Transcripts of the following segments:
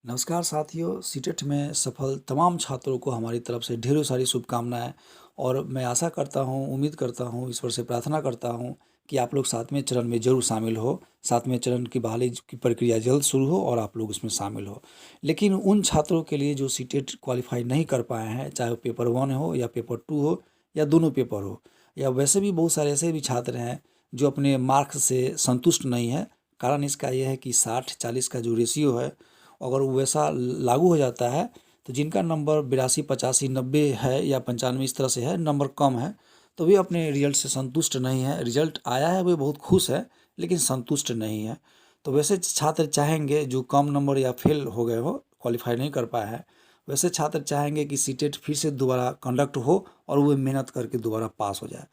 नमस्कार साथियों, सीटेट में सफल तमाम छात्रों को हमारी तरफ से ढेरों सारी शुभकामनाएँ। और मैं आशा करता हूँ, उम्मीद करता हूँ, ईश्वर से प्रार्थना करता हूँ कि आप लोग 7वें चरण में ज़रूर शामिल हो। 7वें चरण की बहाली की प्रक्रिया जल्द शुरू हो और आप लोग उसमें शामिल हो। लेकिन उन छात्रों के लिए जो सीटेट क्वालीफाई नहीं कर पाए हैं, चाहे वो पेपर 1 हो या पेपर 2 हो या दोनों पेपर हो, या वैसे भी बहुत सारे ऐसे भी छात्र हैं जो अपने मार्क्स से संतुष्ट नहीं हैं। कारण इसका ये है कि 60-40 का जो रेशियो है, अगर वो वैसा लागू हो जाता है तो जिनका नंबर 82, 85, 90 है या 95 इस तरह से है, नंबर कम है, तो वे अपने रिजल्ट से संतुष्ट नहीं है। रिजल्ट आया है, वे बहुत खुश है, लेकिन संतुष्ट नहीं है। तो वैसे छात्र चाहेंगे जो कम नंबर या फेल हो गए हो, क्वालिफाई नहीं कर पाए हैं, वैसे छात्र चाहेंगे कि सीटेट फिर से दोबारा कंडक्ट हो और वो मेहनत करके दोबारा पास हो जाए।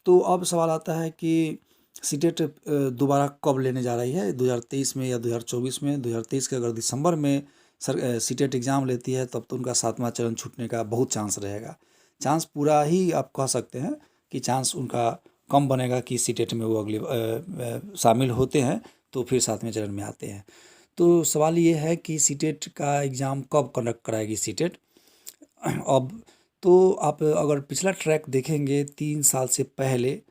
तो अब सवाल आता है कि सीटेट दोबारा कब लेने जा रही है, 2023 में या 2024 में। 2023 के अगर दिसंबर में सीटेट एग्ज़ाम लेती है तब तो उनका 7वां चरण छूटने का बहुत चांस रहेगा। चांस पूरा ही आप कह सकते हैं कि चांस उनका कम बनेगा कि सीटेट में वो अगली शामिल होते हैं तो फिर 7वें चरण में आते हैं। तो सवाल ये है कि सीटेट का एग्ज़ाम कब कंडक्ट कराएगी सीटेट। अब तो आप अगर पिछला ट्रैक देखेंगे 3 साल से पहले,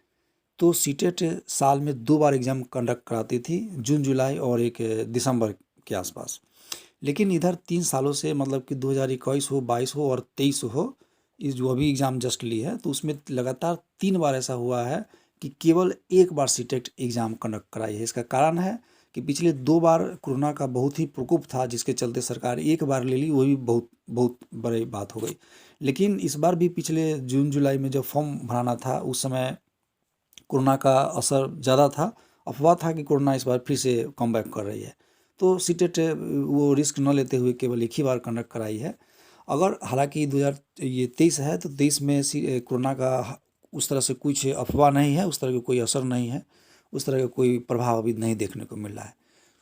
तो सीटेट साल में 2 बार एग्ज़ाम कंडक्ट कराती थी, जून जुलाई और एक दिसंबर के आसपास। लेकिन इधर 3 सालों से, मतलब कि 2021 हो, 22 हो और 23 हो, इस जो अभी एग्ज़ाम जस्ट ली है, तो उसमें लगातार 3 बार ऐसा हुआ है कि केवल 1 बार सीटेट एग्ज़ाम कंडक्ट कराई है। इसका कारण है कि पिछले 2 बार कोरोना का बहुत ही प्रकोप था, जिसके चलते सरकार 1 बार ले ली, वो भी बहुत बहुत बड़ी बात हो गई। लेकिन इस बार भी पिछले जून जुलाई में जब फॉर्म भराना था, उस समय कोरोना का असर ज़्यादा था। अफवाह था कि कोरोना इस बार फिर से कमबैक कर रही है। तो सीटेट वो रिस्क न लेते हुए केवल एक ही बार कंडक्ट कराई है। अगर हालाँकि 2023 है तो 23 में कोरोना का उस तरह से कुछ अफवाह नहीं है, उस तरह का कोई असर नहीं है, उस तरह का कोई प्रभाव अभी नहीं देखने को मिल रहा है।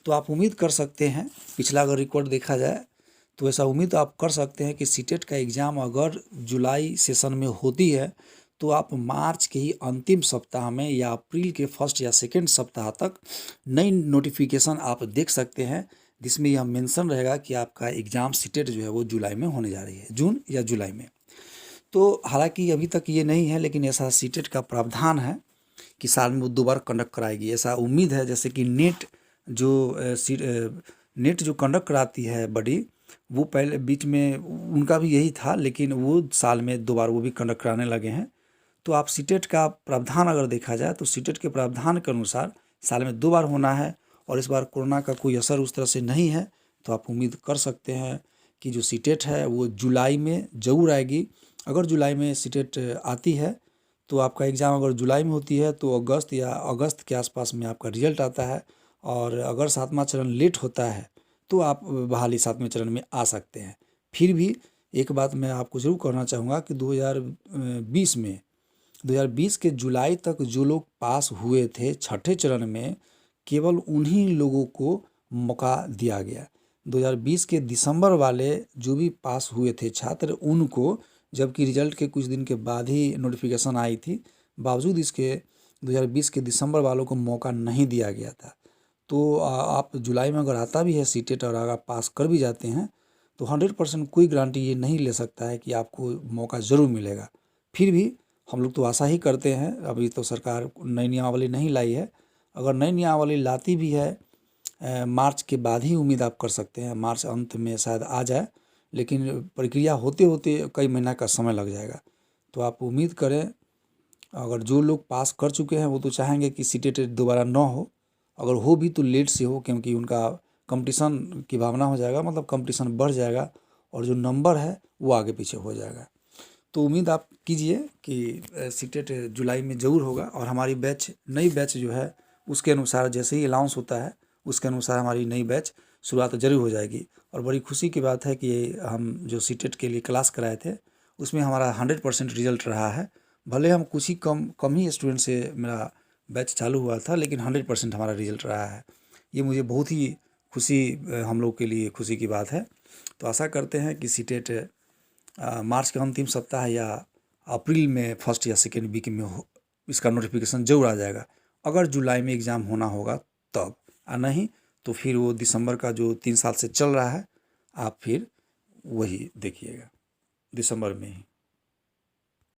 तो आप उम्मीद कर सकते हैं, पिछला अगर रिकॉर्ड देखा जाए तो ऐसा उम्मीद आप कर सकते हैं कि सीटेट का एग्ज़ाम अगर जुलाई सेशन में होती है तो आप मार्च के ही अंतिम सप्ताह में या अप्रैल के फर्स्ट या सेकंड सप्ताह तक नई नोटिफिकेशन आप देख सकते हैं, जिसमें यह मेंशन रहेगा कि आपका एग्ज़ाम सीटेट जो है वो जुलाई में होने जा रही है, जून या जुलाई में। तो हालांकि अभी तक ये नहीं है, लेकिन ऐसा सीटेट का प्रावधान है कि साल में वो 2 बार कंडक्ट कराएगी, ऐसा उम्मीद है। जैसे कि जो नेट जो कंडक्ट कराती है बड़ी, वो पहले बीच में उनका भी यही था, लेकिन वो साल में 2 बार वो भी कंडक्ट कराने लगे हैं। तो आप सीटेट का प्रावधान अगर देखा जाए तो सीटेट के प्रावधान के अनुसार साल में 2 बार होना है, और इस बार कोरोना का कोई असर उस तरह से नहीं है, तो आप उम्मीद कर सकते हैं कि जो सीटेट है वो जुलाई में ज़रूर आएगी। अगर जुलाई में सीटेट आती है तो आपका एग्ज़ाम अगर जुलाई में होती है तो अगस्त या अगस्त के आसपास में आपका रिजल्ट आता है। और अगर 7वां चरण लेट होता है तो आप बहाली 7वें चरण में आ सकते हैं। फिर भी एक बात मैं आपको ज़रूर कहना चाहूँगा कि 2020 के जुलाई तक जो लोग पास हुए थे छठे चरण में, केवल उन्हीं लोगों को मौका दिया गया। 2020 के दिसंबर वाले जो भी पास हुए थे छात्र, उनको, जबकि रिजल्ट के कुछ दिन के बाद ही नोटिफिकेशन आई थी, बावजूद इसके 2020 के दिसंबर वालों को मौका नहीं दिया गया था। तो आप जुलाई में अगर आता भी है सीटेट और अगर आप पास कर भी जाते हैं तो 100% कोई गारंटी ये नहीं ले सकता है कि आपको मौका ज़रूर मिलेगा। फिर भी हम लोग तो आशा ही करते हैं, अभी तो सरकार नई नियमावली नहीं लाई है। अगर नई नियमावली लाती भी है मार्च के बाद ही उम्मीद आप कर सकते हैं, मार्च अंत में शायद आ जाए, लेकिन प्रक्रिया होते होते कई महीना का समय लग जाएगा। तो आप उम्मीद करें, अगर जो लोग पास कर चुके हैं वो तो चाहेंगे कि सीटेट दोबारा ना हो, अगर हो भी तो लेट से हो, क्योंकि उनका कंपटीशन की भावना हो जाएगा, मतलब कंपटीशन बढ़ जाएगा और जो नंबर है वो आगे पीछे हो जाएगा। तो उम्मीद आप कीजिए कि सीटेट जुलाई में ज़रूर होगा, और हमारी नई बैच जो है उसके अनुसार जैसे ही अनाउंस होता है उसके अनुसार हमारी नई बैच शुरुआत ज़रूर हो जाएगी। और बड़ी खुशी की बात है कि हम जो सीटेट के लिए क्लास कराए थे उसमें हमारा 100% रिजल्ट रहा है। भले हम कुछ ही कम ही स्टूडेंट से मेरा बैच चालू हुआ था, लेकिन 100% हमारा रिजल्ट रहा है। ये मुझे बहुत ही खुशी, हम लोग के लिए खुशी की बात है। तो आशा करते हैं कि सीटेट मार्च के अंतिम सप्ताह या अप्रैल में फर्स्ट या सेकेंड वीक में हो, इसका नोटिफिकेशन ज़रूर आ जाएगा। अगर जुलाई में एग्ज़ाम होना होगा तब, नहीं तो फिर वो दिसंबर का जो 3 साल से चल रहा है आप फिर वही देखिएगा दिसंबर में ही।